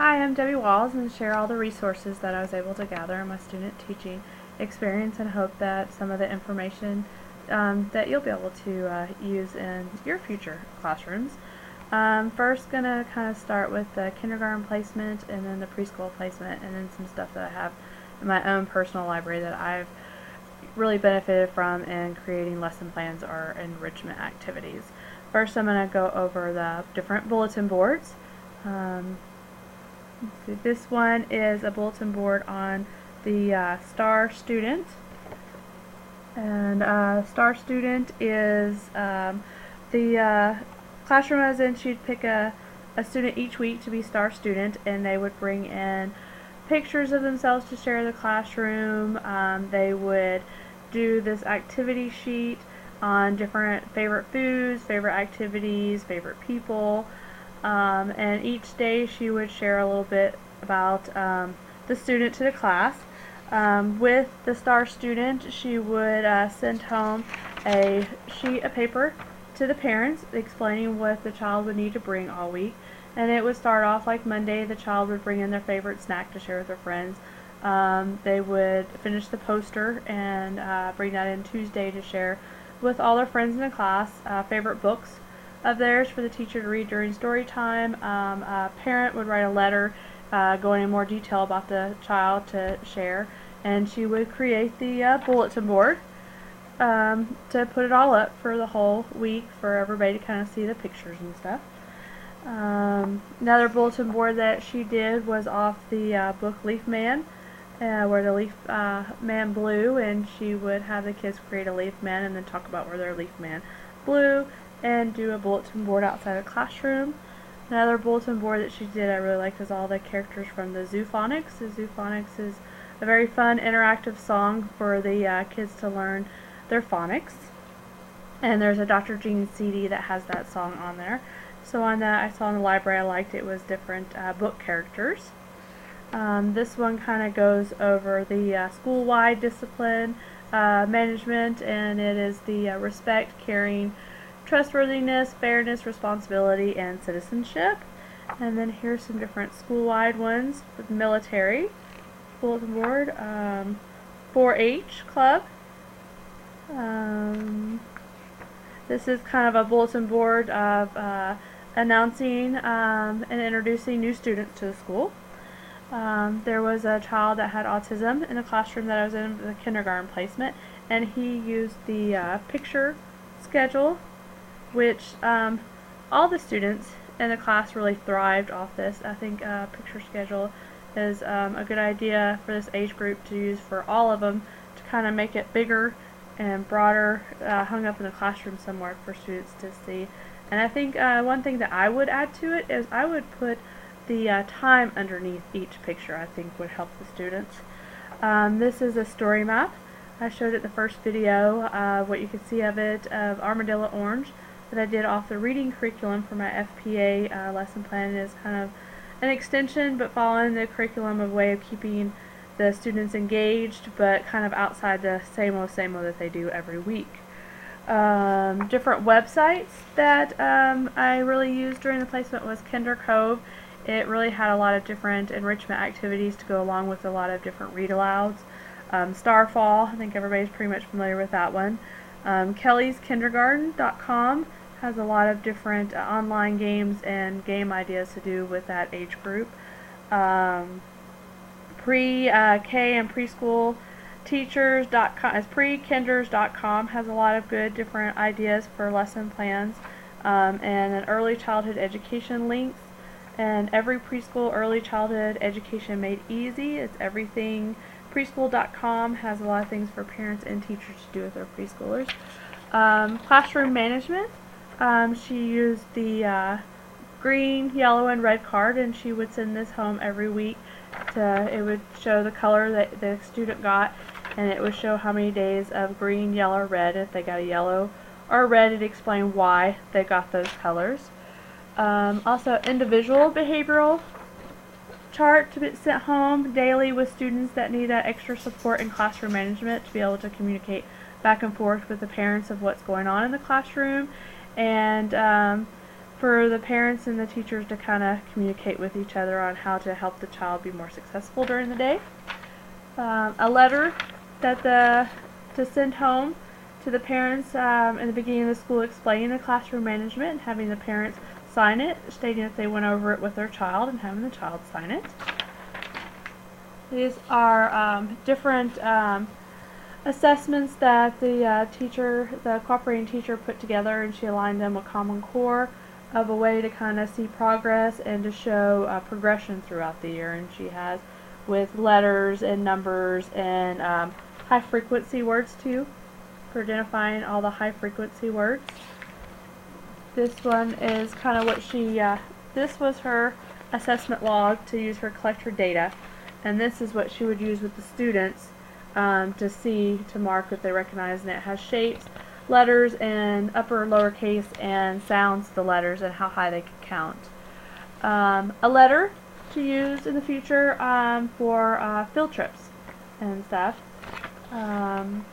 Hi, I'm Debbie Walls and share all the resources that I was able to gather in my student teaching experience and hope that some of the information that you'll be able to use in your future classrooms. First, going to kind of start with the kindergarten placement and then the preschool placement and then some stuff that I have in my own personal library that I've really benefited from in creating lesson plans or enrichment activities. First, I'm going to go over the different bulletin boards. This one is a bulletin board on the STAR student, and STAR student is the classroom I was in. She'd pick a student each week to be STAR student, and they would bring in pictures of themselves to share in the classroom. They would do this activity sheet on different favorite foods, favorite activities, favorite people. And each day she would share a little bit about the student to the class. With the STAR student, she would send home a sheet of paper to the parents explaining what the child would need to bring all week. And it would start off like Monday, the child would bring in their favorite snack to share with their friends. They would finish the poster and bring that in Tuesday to share with all their friends in the class, favorite books of theirs for the teacher to read during story time. A parent would write a letter going in more detail about the child to share, and she would create the bulletin board to put it all up for the whole week for everybody to kind of see the pictures and stuff. Another bulletin board that she did was off the book Leaf Man, where the leaf man blew, and she would have the kids create a leaf man and then talk about where their leaf man blew and do a bulletin board outside the classroom. Another bulletin board that she did I really liked is all the characters from the Zoophonics. The Zoophonics is a very fun interactive song for the kids to learn their phonics. And there's a Dr. Jean CD that has that song on there. So on that I saw in the library, I liked it was different book characters. This one kind of goes over the school-wide discipline management, and it is the respect, caring, trustworthiness, fairness, responsibility, and citizenship. And then here's some different school-wide ones for the military bulletin board. 4-H club. This is kind of a bulletin board of announcing and introducing new students to the school. There was a child that had autism in the classroom that I was in, the kindergarten placement, and he used the picture schedule, which all the students in the class really thrived off this. I think picture schedule is a good idea for this age group to use for all of them to kind of make it bigger and broader, hung up in the classroom somewhere for students to see. And I think one thing that I would add to it is I would put the time underneath each picture. I think would help the students. This is a story map. I showed it the first video, what you can see of it, of Armadillo Orange, that I did off the reading curriculum for my FPA lesson plan. It is kind of an extension, but following the curriculum, a way of keeping the students engaged, but kind of outside the same old that they do every week. Different websites that I really used during the placement was Kinder Cove. It really had a lot of different enrichment activities to go along with a lot of different read-alouds. Starfall, I think everybody's pretty much familiar with that one. KellysKindergarten.com has a lot of different online games and game ideas to do with that age group. Pre-K and preschool teachers.com, as prekinders.com has a lot of good different ideas for lesson plans, and an early childhood education links. And every preschool early childhood education made easy. It's everything. Preschool.com has a lot of things for parents and teachers to do with their preschoolers. Classroom management. She used the green, yellow, and red card, and she would send this home every week. It would show the color that the student got, and it would show how many days of green, yellow, or red. If they got a yellow or red, it'd explain why they got those colors. Also, individual behavioral chart to be sent home daily with students that need extra support in classroom management to be able to communicate back and forth with the parents of what's going on in the classroom, and for the parents and the teachers to kind of communicate with each other on how to help the child be more successful during the day. A letter to send home to the parents in the beginning of the school explaining the classroom management and having the parents sign it, stating that they went over it with their child and having the child sign it. These are different assessments that the cooperating teacher put together, and she aligned them with Common Core of a way to kind of see progress and to show progression throughout the year. And she has with letters and numbers and high frequency words too, for identifying all the high frequency words. This one is kind of what this was her assessment log to use her collector data, and this is what she would use with the students to mark that they recognize, and it has shapes, letters, and upper and lowercase, and sounds to the letters and how high they could count. A letter to use in the future for field trips and stuff. And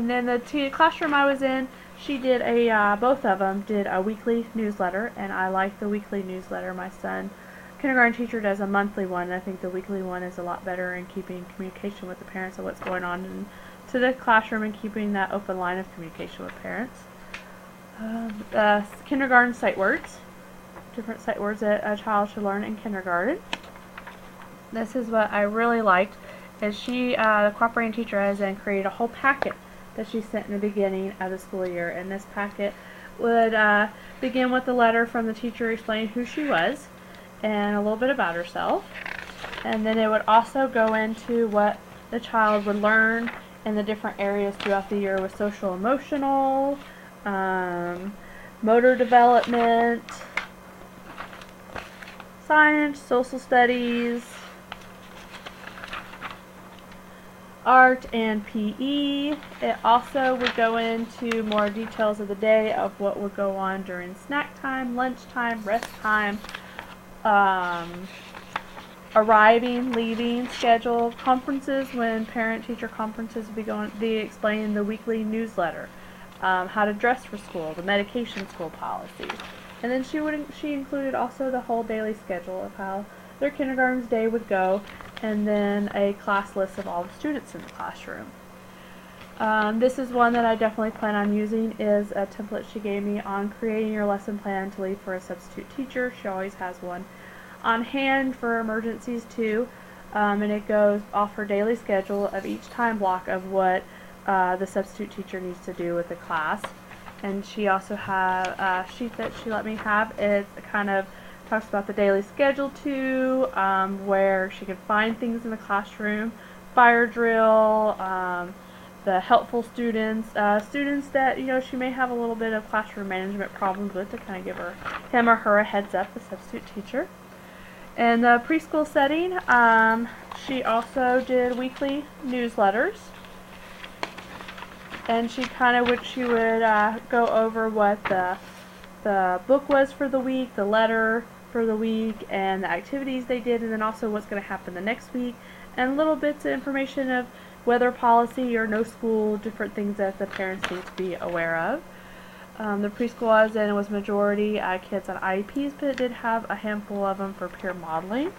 then the classroom I was in, she did both of them did a weekly newsletter, and I like the weekly newsletter. My son, kindergarten teacher, does a monthly one, and I think the weekly one is a lot better in keeping communication with the parents of what's going on to the classroom and keeping that open line of communication with parents. Kindergarten sight words, different sight words that a child should learn in kindergarten. This is what I really liked, is the cooperating teacher has then created a whole packet that she sent in the beginning of the school year, and this packet would begin with a letter from the teacher explaining who she was and a little bit about herself, and then it would also go into what the child would learn in the different areas throughout the year with social emotional, motor development, science, social studies, art, and PE. It also would go into more details of the day of what would go on during snack time, lunch time, rest time, arriving, leaving, schedule, conferences, when parent-teacher conferences would be explaining the weekly newsletter, how to dress for school, the medication school policies. And then she included also the whole daily schedule of how their kindergarten's day would go, and then a class list of all the students in the classroom. This is one that I definitely plan on using, is a template she gave me on creating your lesson plan to leave for a substitute teacher. She always has one on hand for emergencies too, and it goes off her daily schedule of each time block of what the substitute teacher needs to do with the class. And she also has a sheet that she let me have. It kind of talks about the daily schedule too, where she can find things in the classroom, fire drill, the helpful students, students that she may have a little bit of classroom management problems with, to kind of give him or her a heads up, the substitute teacher. In the preschool setting, she also did weekly newsletters, and she would go over what the book was for the week, the letter for the week, and the activities they did, and then also what's going to happen the next week, and little bits of information of weather policy or no school, different things that the parents need to be aware of. The preschool I was in was majority kids on IEPs, but it did have a handful of them for peer modeling.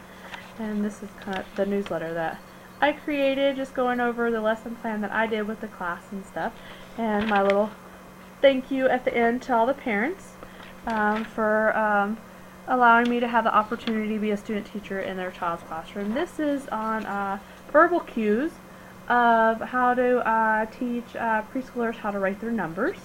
And this is kind of the newsletter that I created, just going over the lesson plan that I did with the class and stuff, and my little thank you at the end to all the parents for allowing me to have the opportunity to be a student teacher in their child's classroom. This is on verbal cues of how to teach preschoolers how to write their numbers.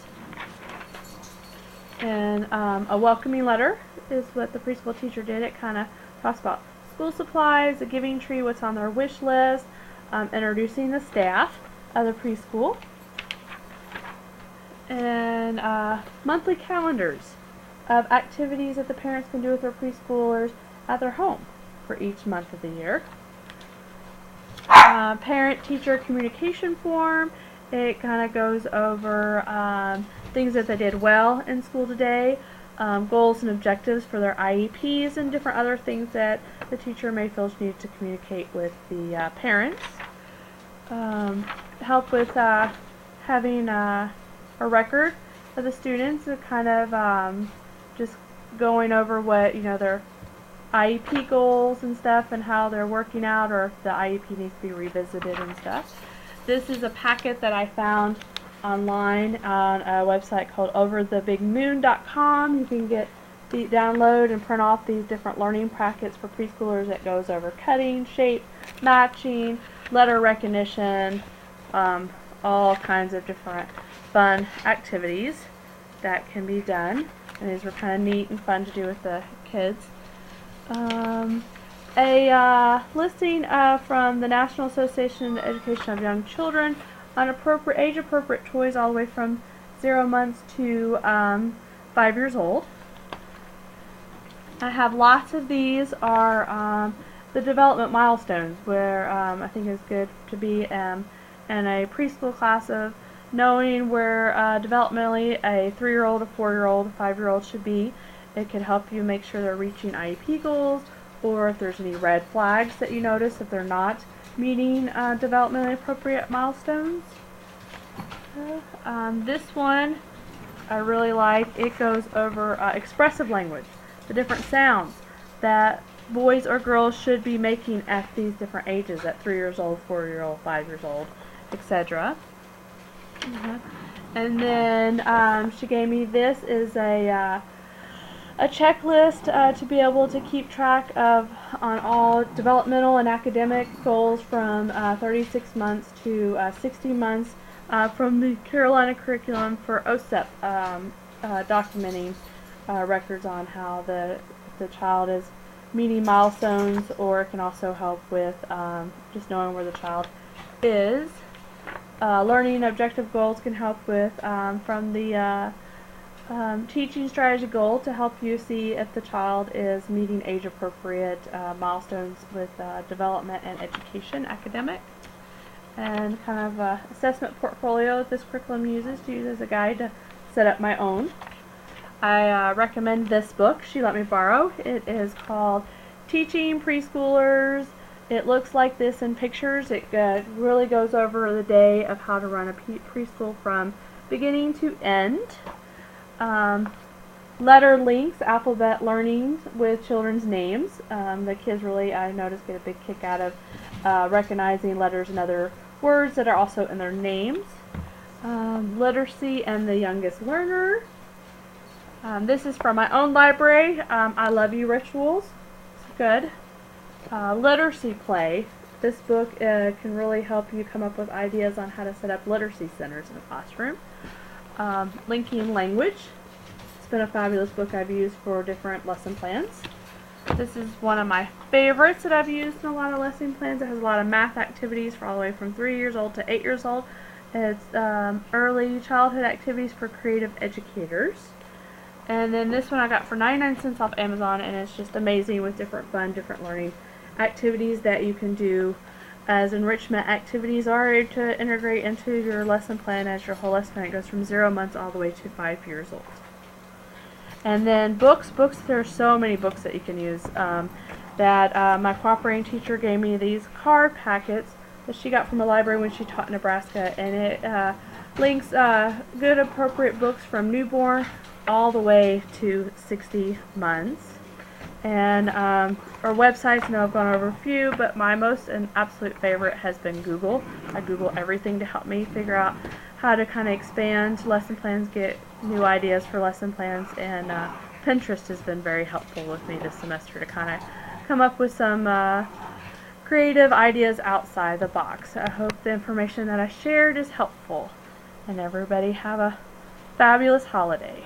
And a welcoming letter is what the preschool teacher did. It kind of talks about school supplies, a giving tree, what's on their wish list, introducing the staff of the preschool, and monthly calendars of activities that the parents can do with their preschoolers at their home for each month of the year. Parent-teacher communication form. It kind of goes over things that they did well in school today, goals and objectives for their IEPs, and different other things that the teacher may feel she needs to communicate with the parents. Help with having a record of the students, to kind of just going over what, their IEP goals and stuff and how they're working out, or if the IEP needs to be revisited and stuff. This is a packet that I found online on a website called overthebigmoon.com. You can download and print off these different learning packets for preschoolers that goes over cutting, shape, matching, letter recognition, all kinds of different fun activities that can be done. And these were kind of neat and fun to do with the kids. A listing from the National Association of Education of Young Children on age-appropriate toys all the way from 0 months to 5 years old. I have lots of these are the development milestones, where I think it's good to be in a preschool class of knowing where developmentally a 3-year-old, a 4-year-old, a 5-year-old should be. It can help you make sure they're reaching IEP goals, or if there's any red flags that you notice if they're not meeting developmentally appropriate milestones. This one I really like. It goes over expressive language, the different sounds that boys or girls should be making at these different ages, at 3 years old, 4-year-old, 5 years old, etc. And then she gave me, this is a checklist to be able to keep track of on all developmental and academic goals from 36 months to 60 months from the Carolina curriculum for OSEP, documenting records on how the child is meeting milestones, or it can also help with just knowing where the child is. Learning objective goals can help with from the teaching strategy goal to help you see if the child is meeting age-appropriate milestones with development and education, academic. And kind of assessment portfolio that this curriculum uses to use as a guide to set up my own. I recommend this book she let me borrow. It is called Teaching Preschoolers. It looks like this in pictures. It really goes over the day of how to run a preschool from beginning to end. Letter links, alphabet learning with children's names. The kids really, I noticed, get a big kick out of recognizing letters and other words that are also in their names. Literacy and the youngest learner. This is from my own library. I Love You Rituals. It's good. Literacy play. This book can really help you come up with ideas on how to set up literacy centers in the classroom. Linking language. It's been a fabulous book I've used for different lesson plans. This is one of my favorites that I've used in a lot of lesson plans. It has a lot of math activities for all the way from 3 years old to 8 years old. It's early childhood activities for creative educators. And then this one I got for 99 cents off Amazon, and it's just amazing with different fun, different learning activities that you can do as enrichment activities are to integrate into your lesson plan as your whole lesson plan. It goes from 0 months all the way to 5 years old. And then books, there are so many books that you can use. My cooperating teacher gave me these card packets that she got from a library when she taught in Nebraska, and it links good appropriate books from newborn all the way to 60 months. And our websites, I know I've gone over a few, but my most and absolute favorite has been Google. I Google everything to help me figure out how to kind of expand lesson plans, get new ideas for lesson plans, and Pinterest has been very helpful with me this semester to kind of come up with some creative ideas outside the box. I hope the information that I shared is helpful, and everybody have a fabulous holiday.